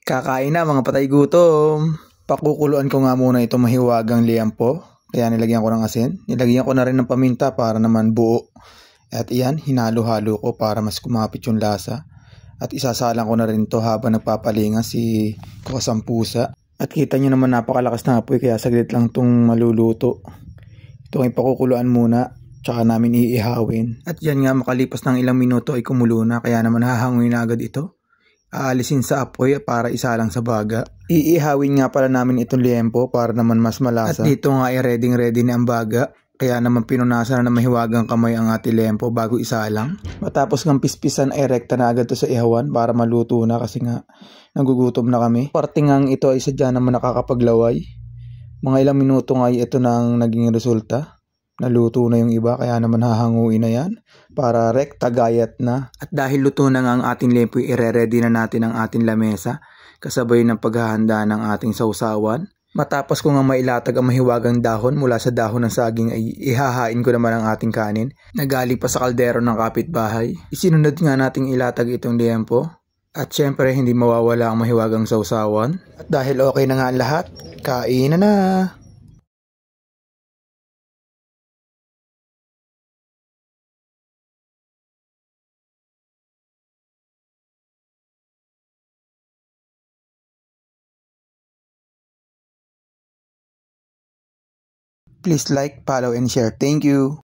Kakain na mga patay gutom. Pakukuluan ko nga muna ito mahiwagang liampo. Kaya nilagyan ko ng asin. Nilagyan ko na rin ng paminta para naman buo. At iyan, hinalo-halo ko para mas kumapit yung lasa. At isasalang ko na rin to habang nagpapalinga si Kukasampusa. At kita nyo naman napakalakas na apoy kaya saglit lang itong maluluto. Ito ay pakukuluan muna. Tsaka namin iihawin. At yan nga makalipas ng ilang minuto ay kumulo na kaya naman hahanguin na agad ito. Aalisin sa apoy para isalang sa baga. Iihawin nga pala namin itong liempo para naman mas malasa. At dito nga ay ready na ang baga. Kaya naman pinunasan na mahiwagang kamay ang ating liempo bago isalang. Matapos ng pispisan ay rekta na agad to sa ihawan para maluto na kasi nga nagugutom na kami. Parte nga ito ay sadya naman nakakapaglaway. Mga ilang minuto nga ay ito nang naging resulta. Naluto na yung iba kaya naman hahanguin na yan para rekta gayat na. At dahil luto na nga ang ating liempo, ire-ready na natin ang ating lamesa kasabay ng paghahanda ng ating sausawan. Matapos ko nga mailatag ang mahiwagang dahon mula sa dahon ng saging ay ihahain ko naman ang ating kanin na galing pa sa kaldero ng kapitbahay. Isinunod nga nating ilatag itong liempo at syempre hindi mawawala ang mahiwagang sausawan. At dahil okay na nga ang lahat, kain na! Please like, follow, and share. Thank you.